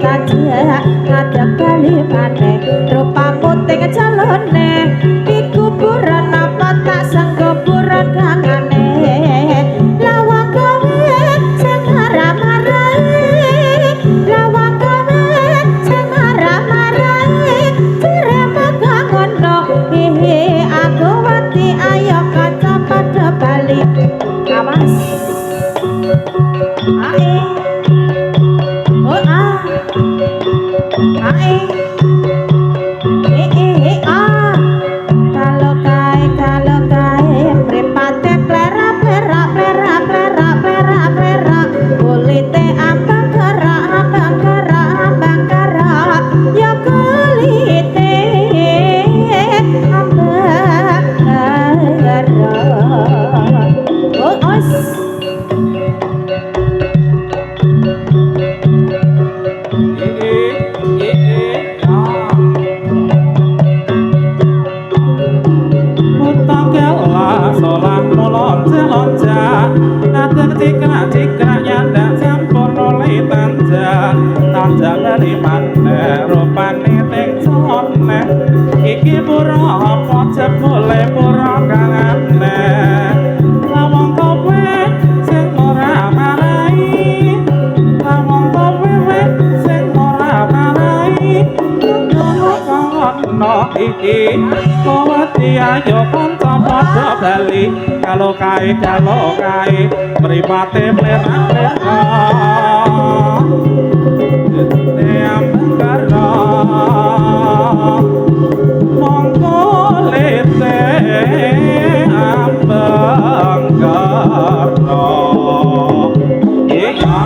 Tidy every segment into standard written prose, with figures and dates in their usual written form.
tajak ada kali maneh rupamu ting jalone di kuburan apa tak sangguburan kangane lawang kowe sing marah-marah lawang kowe sing marah-marah direma kangono hehe aku wati ayo kaca pada bali awas ae oh ae ah kalau kae mripate plera plera plera plera plera plera kulite ambang kara ya kulite ambang kara oh os Tanjak dari mana rupane ting sone iki pura apa jebule pura kang aneh lawang kowe sing ora marai lawang kowe sing ora marai ngono iki kowe ayo kanca padha bali kalau kae mripate plera-plera mongkolete ambang karo iya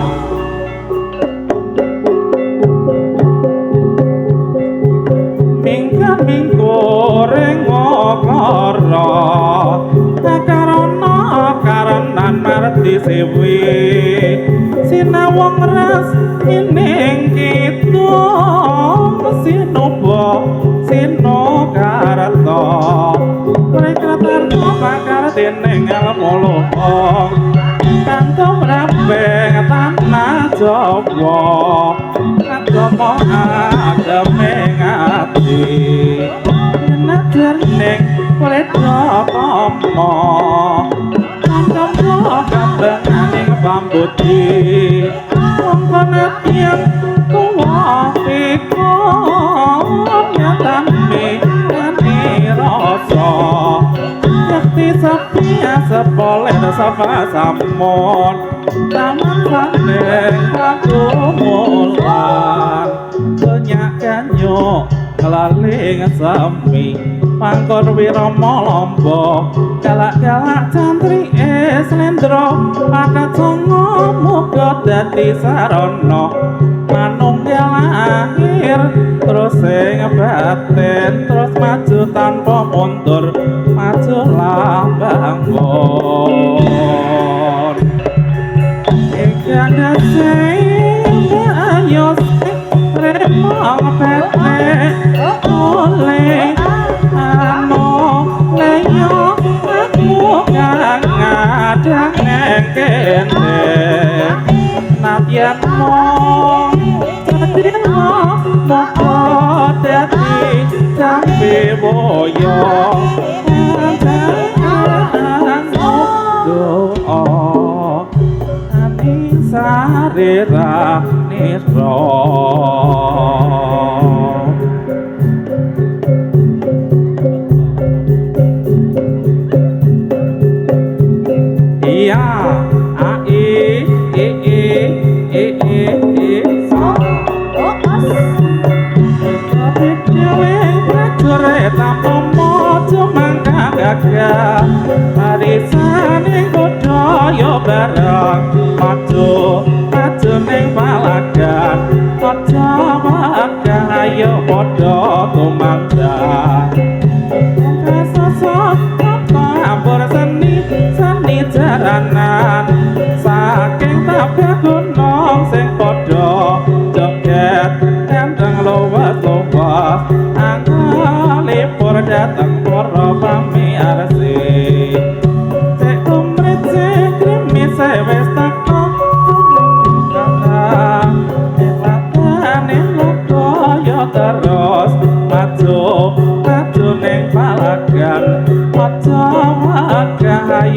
minggu goreng ngokoro karonan marti sewi sinawang ras ining kita sinobo sino karto mereka tarto bakar dening almolo kanto rabeng tanah jowo agama agemeng ati naderning redo komo kanto kabenganing pambuti mongkon tiyang tuwa iku nyatane ane rasa yakti sapia sepolen sapa sampun taman sandeng aku mulan banyak kanyo kelaling sami pangkon wirama lomba galak-galak cantri slendro pakat songo muga dadi sarana manunggal akhir terus sing batin terus maju tanpa mundur maju lambangun ikana sing ayo remong pete oleh anu leyo aku kang ngadang kene nadyan mong moko dadi sampe boyo doa ani sarira nira iya Marisane budaya bareng maju ning palagan aja wae ayo padha tumandang sosok campur seni jaranan saking kabeh gunung sing padha joget enteng luwes-luwes anggalipur dateng para pamiarsi cek kumrit cek krimis wis teko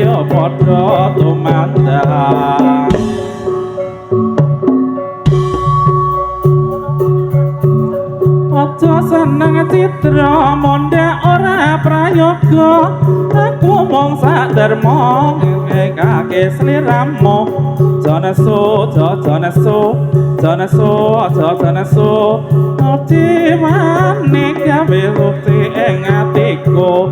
ayo padha tumandang aja seneng citra mondhek ora prayoga aku mung saderma ngekake sliramu janasu jiwane gawe bukti ing atiku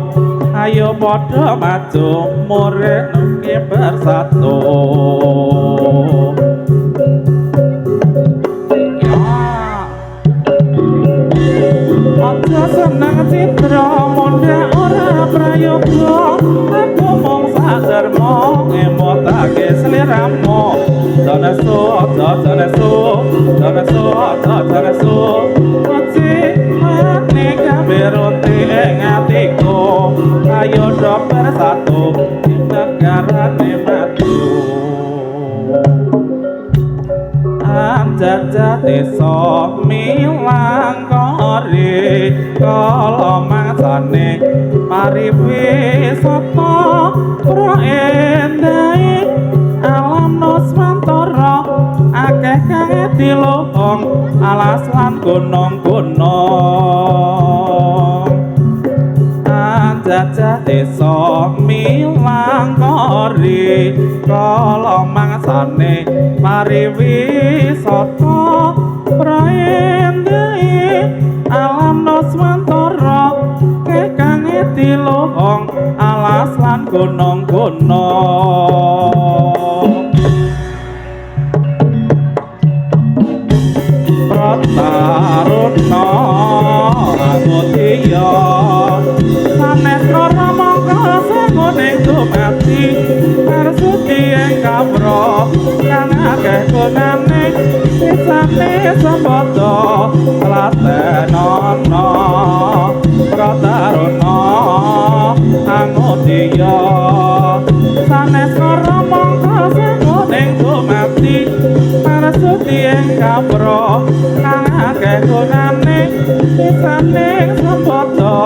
ayo padha maju murih nuki bersatu aja seneng citra mondhek ora prayoga aku mung saderma ngemotake sliramu janasu jiwane gawe roti ing atiku ayo do bersatu negarane maju jajah desa milang kori kala masane pariwisata proendai alam nuswantara akeh kang diluhung alas lan gunung-gunung jajah desa milang kori kala mangsane pariwisata praendai alam nuswantara kang diluhung alas lan gunung-gunung prataruna angutiya sanes ora mongko sanguning dumati arsuti ing kabro kang akeh gunane sisane sapada latenana prataruna angutiya sanes ora mongko sanguning dumati arsuti ing kabro kang akeh gunane sisane sapada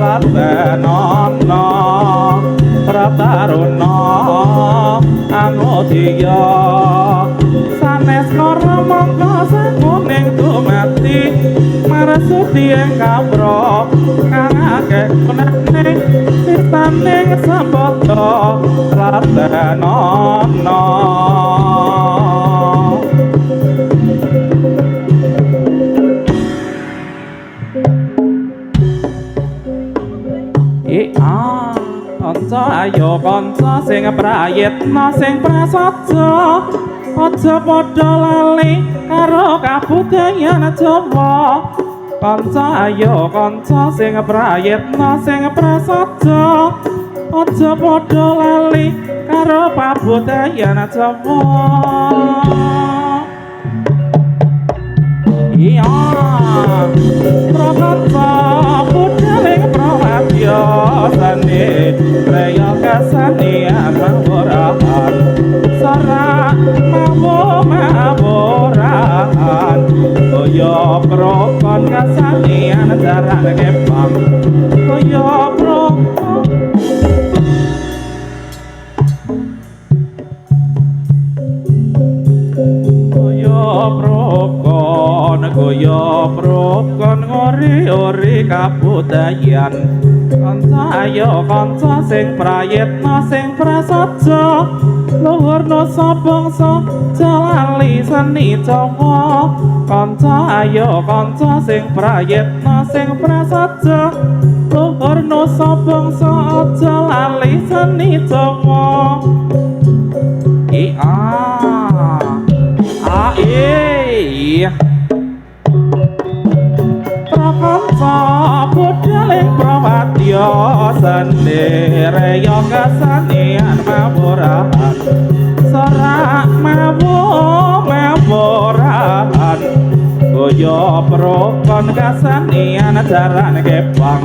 latenana prataruna angutiya sanes ora mongko sanguning dumati marasuti ing kabro kang akeh gunane sisane sapada latenana kanca ayo kanca sing prayitna sing prasaja aja padha lali karo kabudayan Jawa kanca ayo kanca sing prayitna sing prasaja aja padha lali karo kabudayan Jawa iya prakanca pudaling prawadya sane raya kasanian mawurahan sara mawurahan kaya prokon kasanian jaran kepang kaya prokon kaya prokon ngori-ori kabudayan kanca ayo kanca sing prayitna sing prasaja luhur nusa bangsa jalali seni Jawa kanca ayo kanca sing prayitna sing prasaja luhur nusa bangsa jalali seni Jawa prakanca pudaling prawadya sane raya kasanian mawurahan sara mawurahan kaya prokon kasanian jaran kepang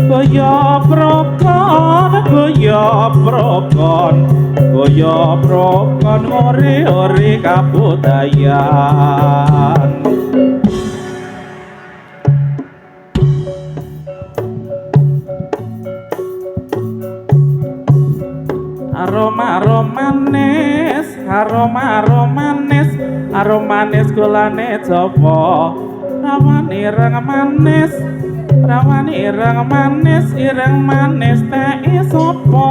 kaya prokon ngori-ori kabudayan Aromanis, aromanis gulane jopo. Rawani ireng manis, ireng manis teki sopo.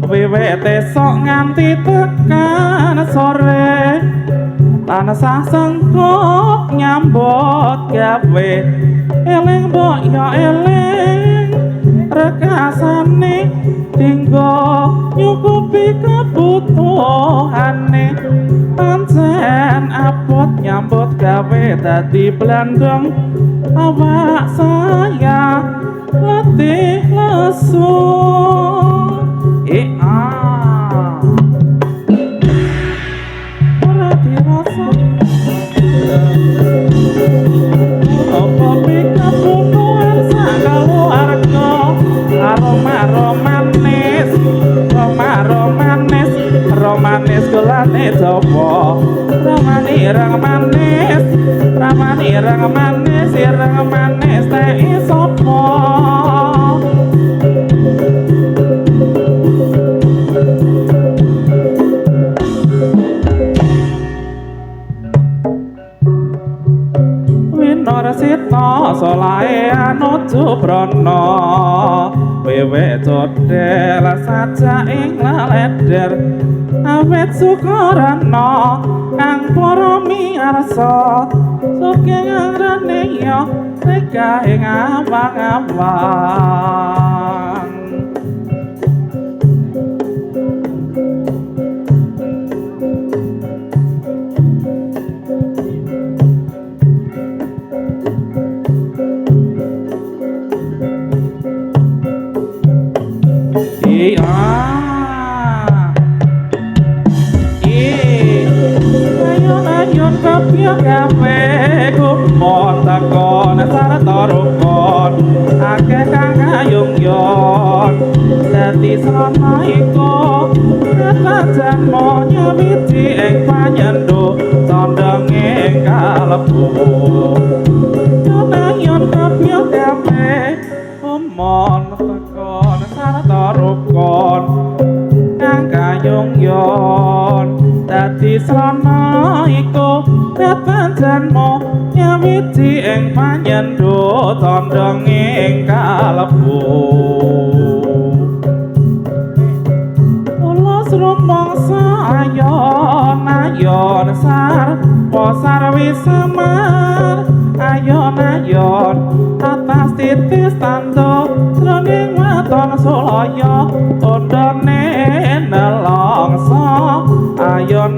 Wiwite sok nganti tekan sore. Tansah sengkok nyambut gawe. Eling mbok ya eling, rekasane dinggo nyukupi kebutuhane. Pancen abot nyambut gawe dadi blandong. Awak saya letih lesu. Ora dirasa apa pika punuan sakaluarga. Romanis gulane jopo. Rawani ireng manis teki sopo. Winoresita solae anuju brana. Wewe codel saja ing laleder. Awet sukarana kang para miarsa. Sugeng angrane ya reka ing awang-awang. Ayun kapya gawe kumon takon sarta rukun. Akeh kang ayung-yung dadi srana iku. Katajan monya wiji ing panyendhu condong ing kalebu. Ayun kapya gawe kumon takon sarta rukun. Kang kayung-yung dadi srana iku. Katajanmu nyawiji ing panyendhu condong ing kalebu. Ulos rumangsa ayon sarwa sarwi semar. Ayon atas titis tandha jroning waton sulaya. Undane nelongso ayon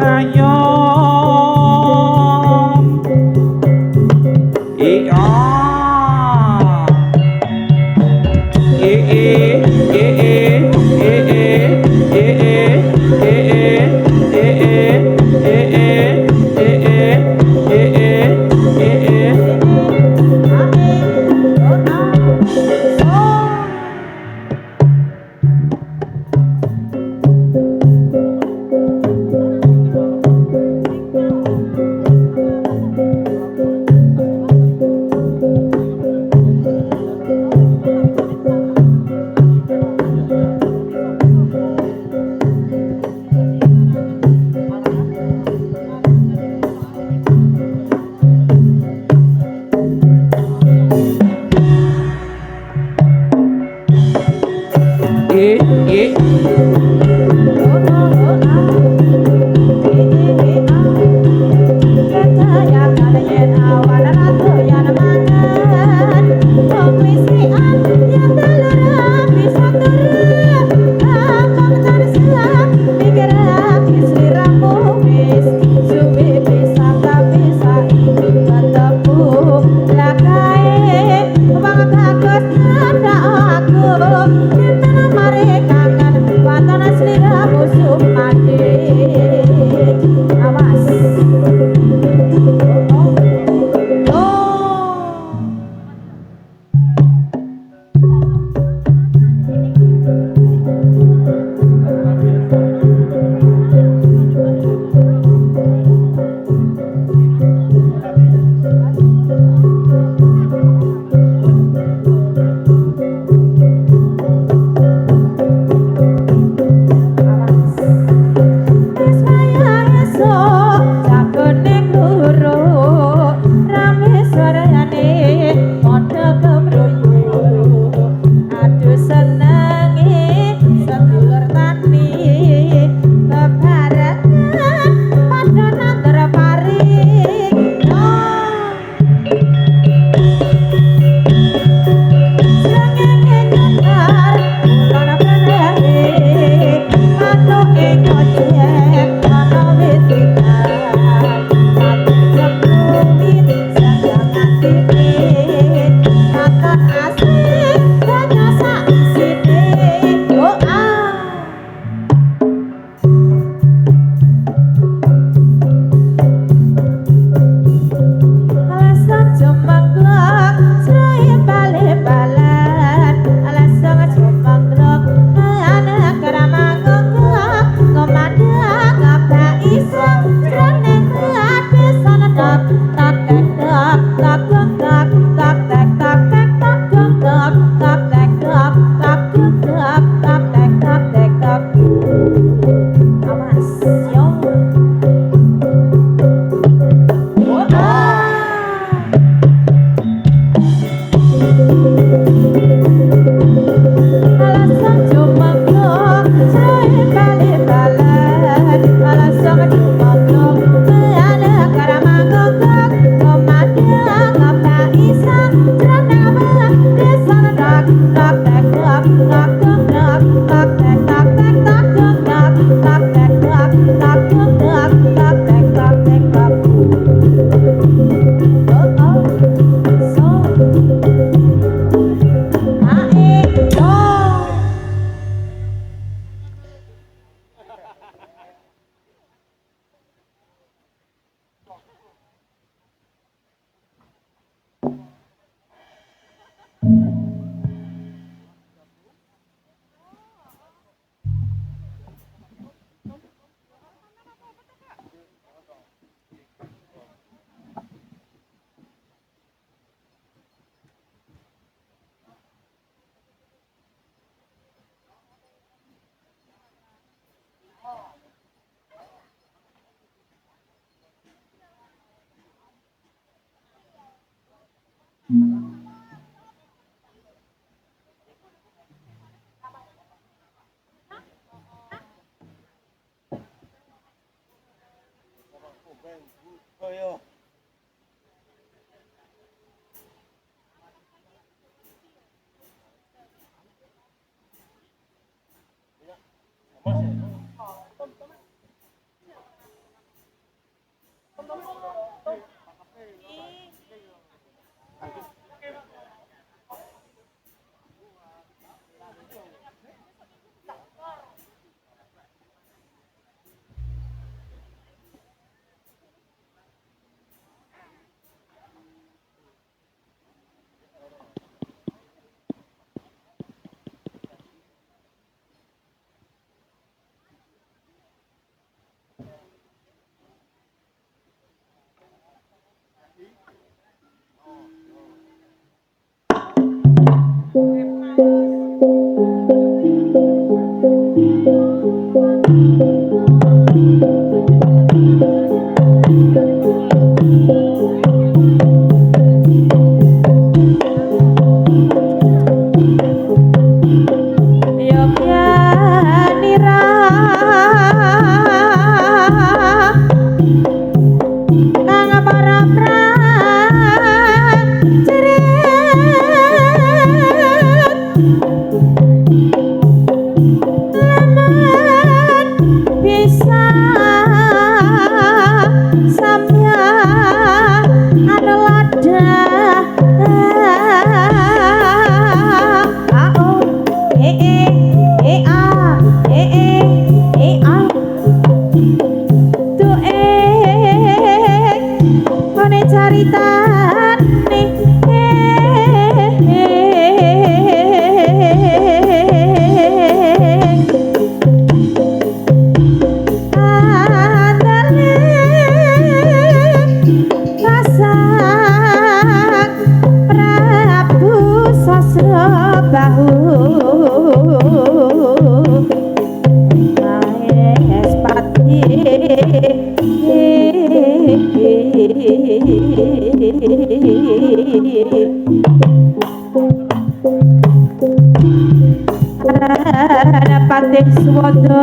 Patih swada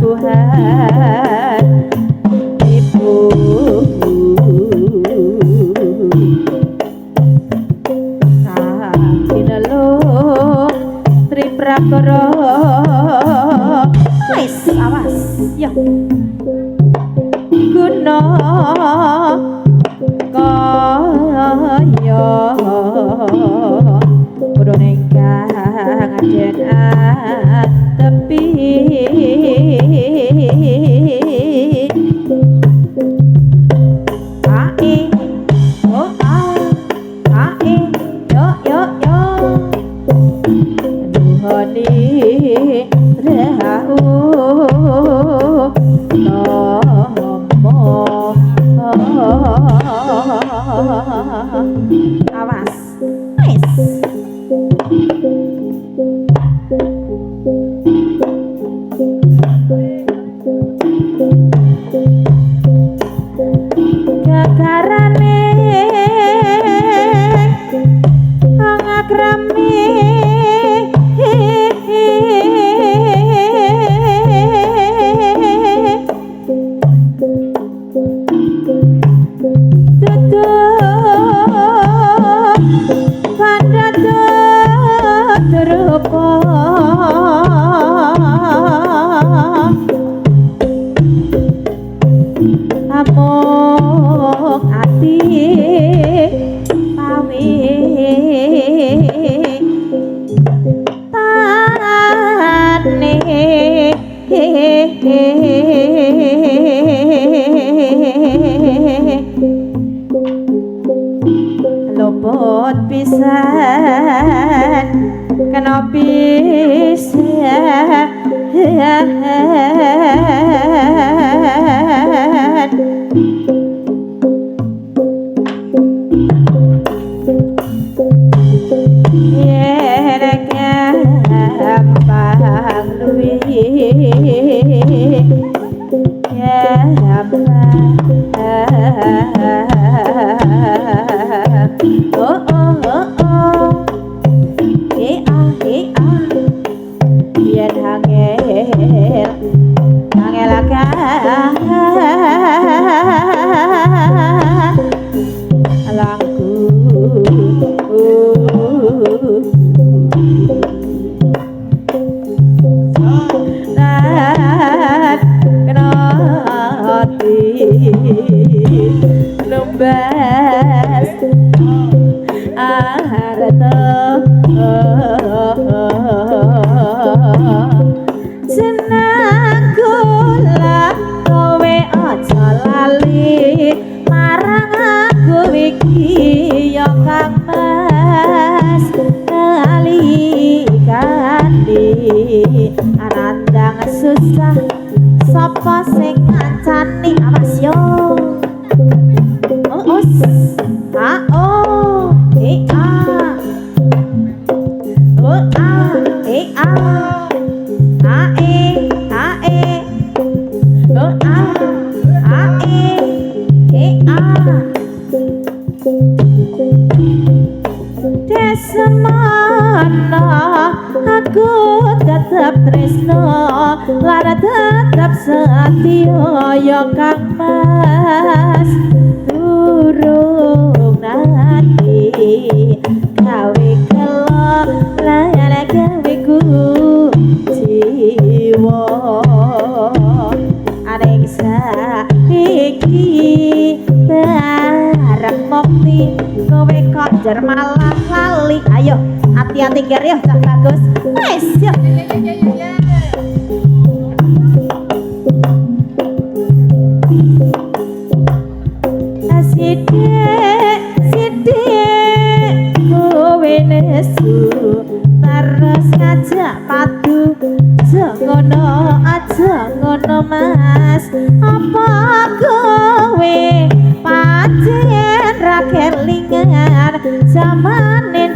lelabuhan ibu kinelo triprakara wis awas yo guna kaya burung ingkang aden tepi ae oh ae yo yo yo duhani rehahu nomo awas nice gagarane ngagrami amuk ati pawi tane lobot pisan kena pisan yen angel langku dan kenoti lumbas arata senangku lah kowe aja lali marang aku iki ya Kang Mas kali kandi anandang susah sapa sing ngancani awas yo os a o e a o a e a a e a e o a e a Desmana aku tetap tresno lara tetap setia ya Kang Mas durung nanti gawe kelo lara gawe ku jiwa aning saiki bareng mokti kowe kok jer malah lali ayo hati-hati ger yo Cak Bagus wes yo sidik kowe nesu terus ngajak padu jangono aja ngono Mas apa kowe pancen ra kelingan zamane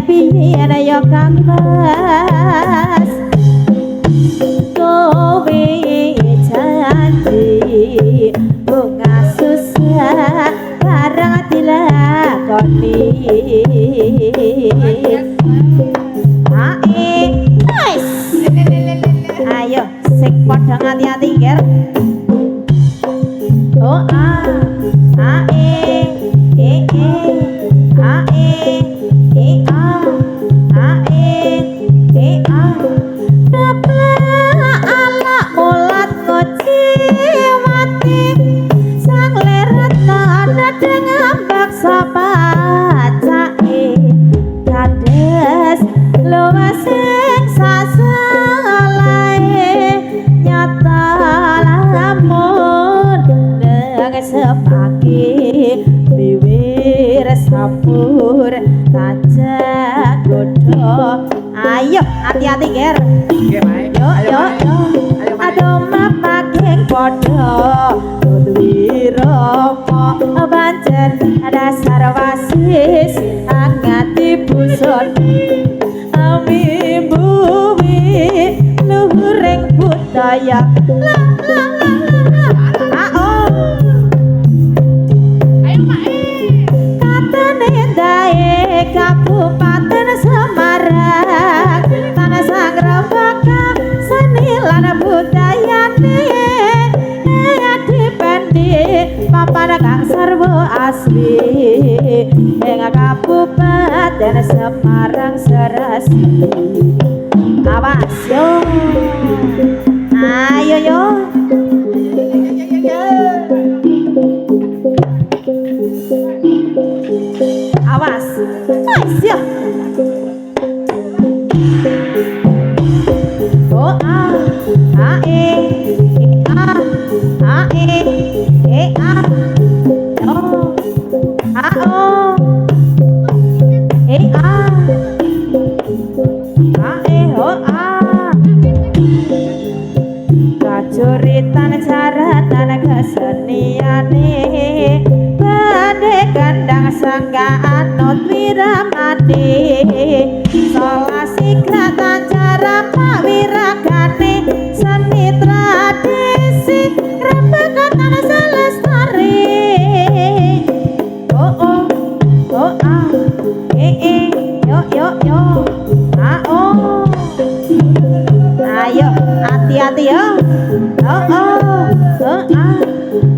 piyen ya Kang Mas kowe janji bunga susah barang dilakoni ayo sing padha hati-hati ger oh a e a ala mulat ngoci mati sang leret ana dengan baksa pacake kades luwes sing sasalae nyata lamun nang sepake wiwir sampur tajak godho ayo hati-hati ger yo aduh mapageng padha Wirama pancen dasar wasis angati buson ami bumi luhuring budaya la la la katane dae Kabupaten Semarang tanah sangrabaka seni lan budayane papan kang sarwa asli ing Kabupaten Semarang serasi awas yo ayo yo awas yo oh a e a e Kacuritan caratan keseniane Bade kandang sanggaan not wiramane Solasi kratan cara pak wiragane Seni tradisi rembakatan selestari oh oh oh yo yo yo hati-hati ya.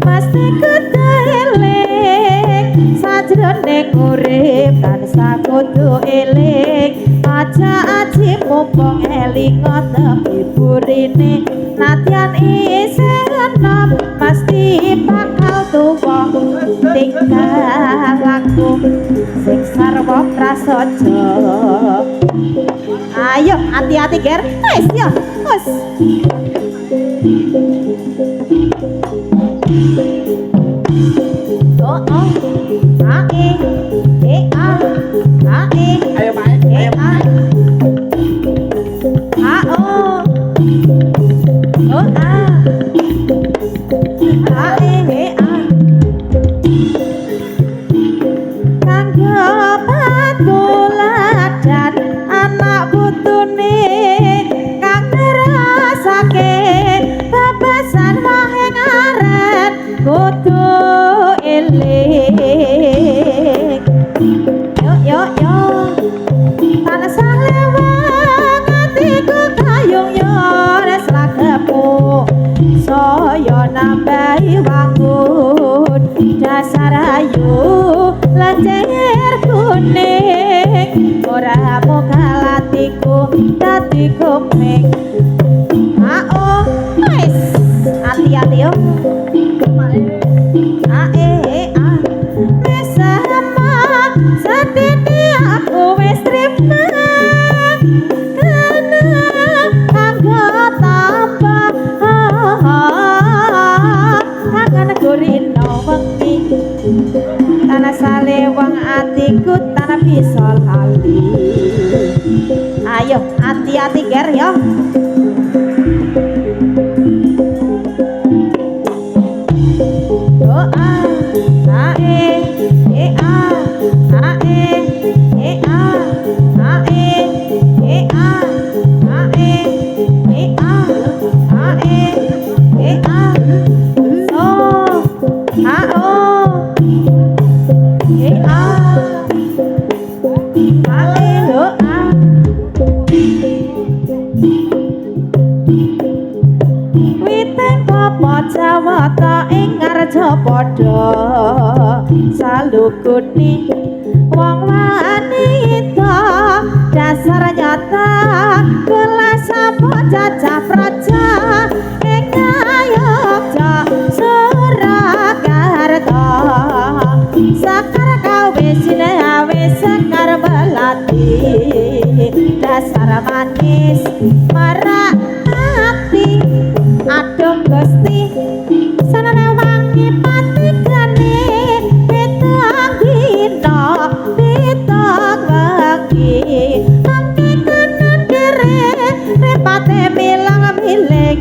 Mesti kudu eling sajroning urip tansah kudu eling aja aji mumpung eling tepi burine nadyan isih enom pasti bakal tuwa tingkah laku sing sarwa prasaja. Ayo hati-hati ger wis ya wis. Ayo main, ayo main. Nambahi wangun dasar ayu lencer kuning ora muka latiku dadi komeng. Wis hati-hati yo. Wis sama sedene aku wis trima tanah salewang atiku tanah bisa lali. Ayo hati-hati ger ya. Jawata ing ngarja padha salukuni wong wanita dasar nyata kelas sapa jajah praja ing Ngayogja Surakarta sakar kawe sinawe sakar belati dasar manis marak hati aduh Gusti sanane wangi patigane petang dina petang wangi angke kanan kere repate milang-miling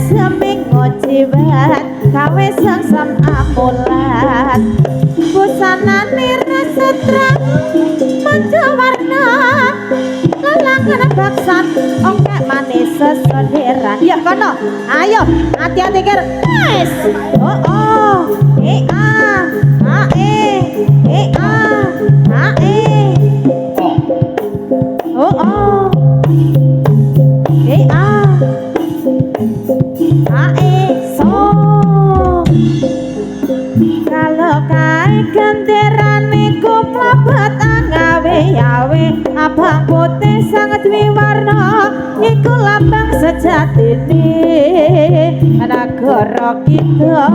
seminggu jiwat kawe sang amulat busanane resetra manjawarna lalangan baksan ongkek manis sesederhan ya kono. Ayo hati-hati ger wis. Kalau kae genderane ku mlebet angawe-awe abang putih sang dwi warna iku lambang sejatine nagara kita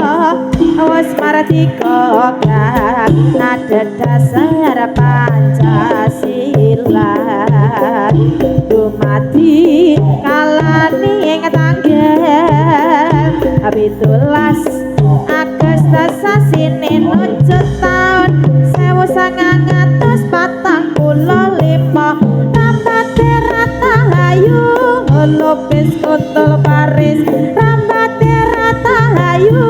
wis mardika kang ada dasar Pancasila dumadi kalane ing tanggal 17 Agustus sasine nuju taun 1945 rambate rata hayu lopes kontol Paris rambate rata hayu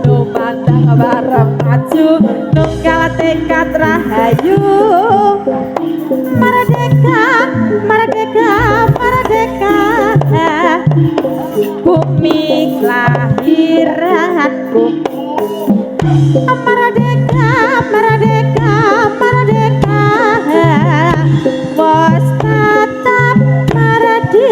lumandang bareng maju nunggal tekad rahayu merdeka merdeka merdeka bumi kelahiranku merdeka merdeka merdeka bos tetap merdeka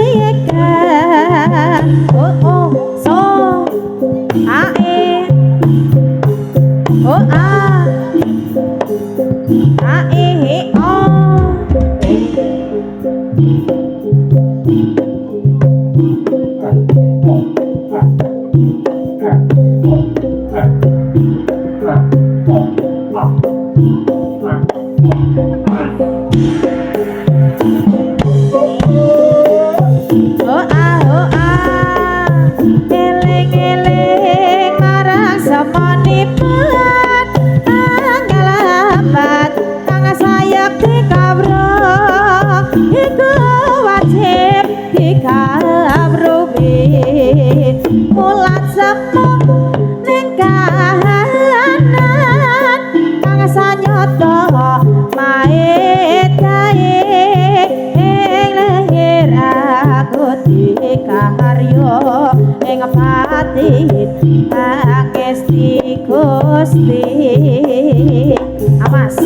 Amas,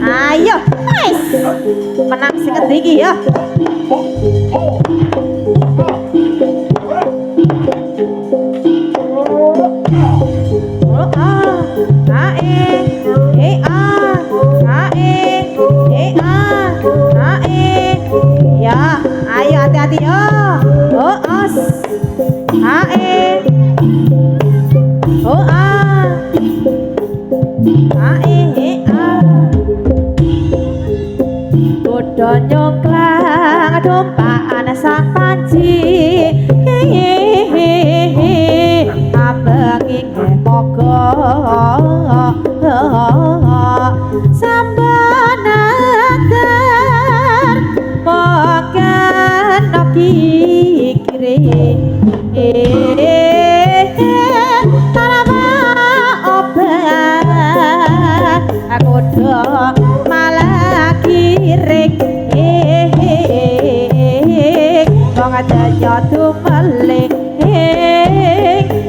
ayo, nice, menang sing ngendi ya. Ya, ayo hati-hati yo. Kudu nyongklang dompaan sang panci ambengi kemoga sambenater mogen kikire tanama obat aku do malah kirik wong aja tumeling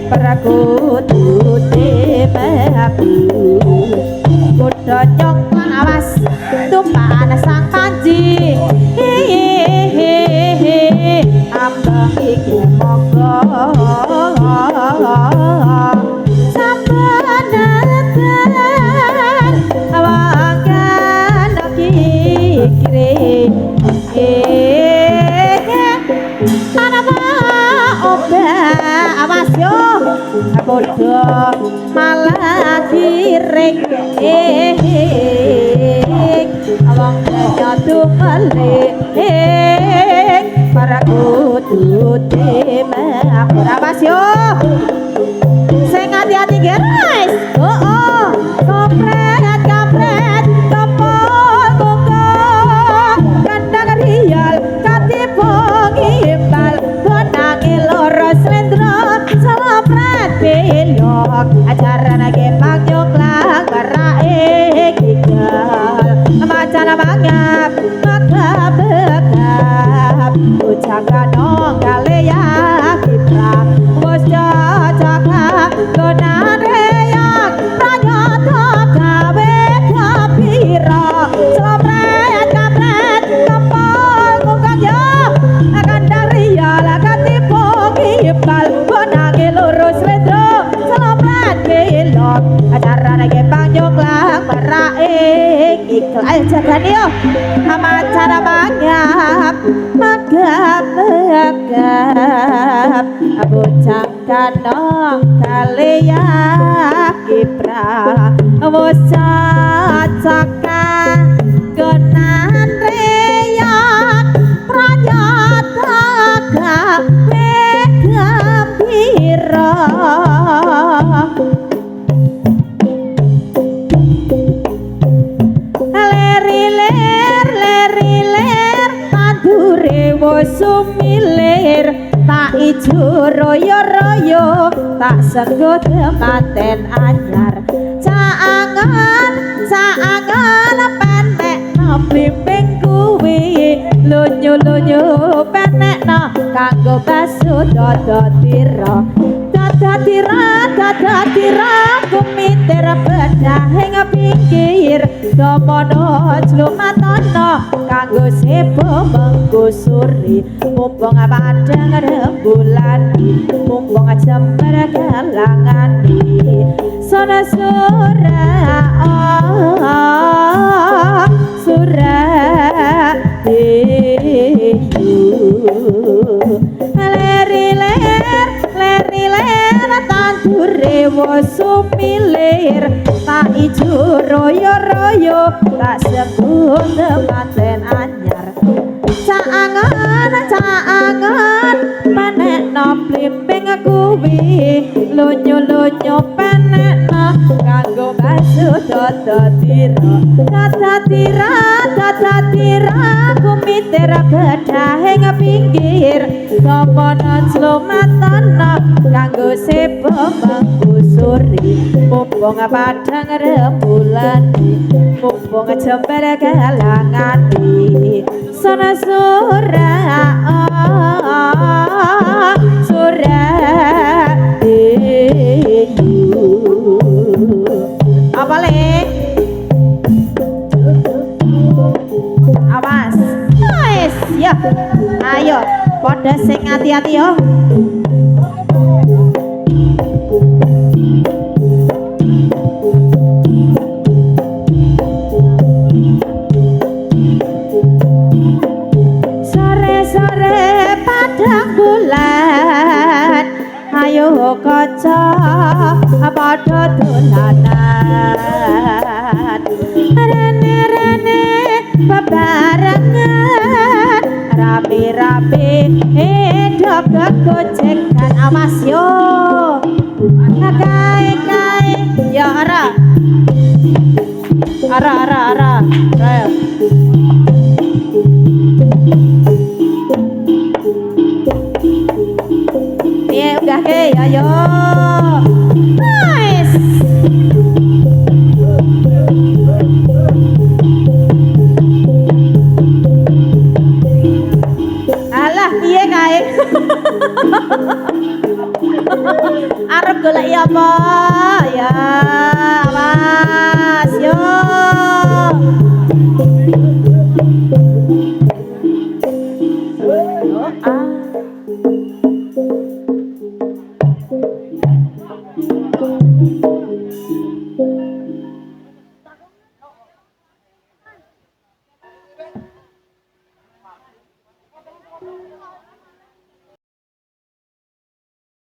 prakutu tebaku kudu nyongklang awas tumpaan sang panji ambang iki monggo sampeyan awangan kikire tanapa obah awas yo bodo malah kirik awang nyatu melik para kudu temak awas yo sing hati-hati guys kompret topol kongko kandang rial katipo gimbal bonangi loro slendro salopret belok acara nage pangjoklang barae gigal macan mangap bekap ucang kanong kaleya kiprang bos cocok gonan reyak pranyata gawe kapira sopret kapret kepol kungkang yo kandang rial katipo gimbal bonangi lurus retro sopret belok acara nage pangjoklang barae iklan ayo jagan yo acara mangap magap bocah kanong kaleya kiprang bocah caka gonan reyak pranyata gawe gembira sumilir tak ijo royo-royo tak senggo tematen anyar caangan penek no blimbing kuwi lunyu-lunyu penek no kanggo basu dada tira kumitir bedah ing pinggir domono jlumatono kanggo sebo menggusuri mumpung padang rembulan mumpung jember galangan sono surah leri ler tandure sumilir tak ijo royo tak sebut temanten anyar caangan panekno blimbing kuwi lunyu panekno kanggo basu dada tira kumitir bedahe ngepinggir somono slumatana kanggo sepo mangkusuri mumpung padang rembulan mumpung jember galangan sana apa le awas wis ya ayo padha sing hati-hati yo sore padang bulan ayo kaca padha dolanan rene bebarengan rapi-rapi hidup kegojekan awas yo kai ya ara udah ke ayo nice alah piye kae arep golek apa ya awas yo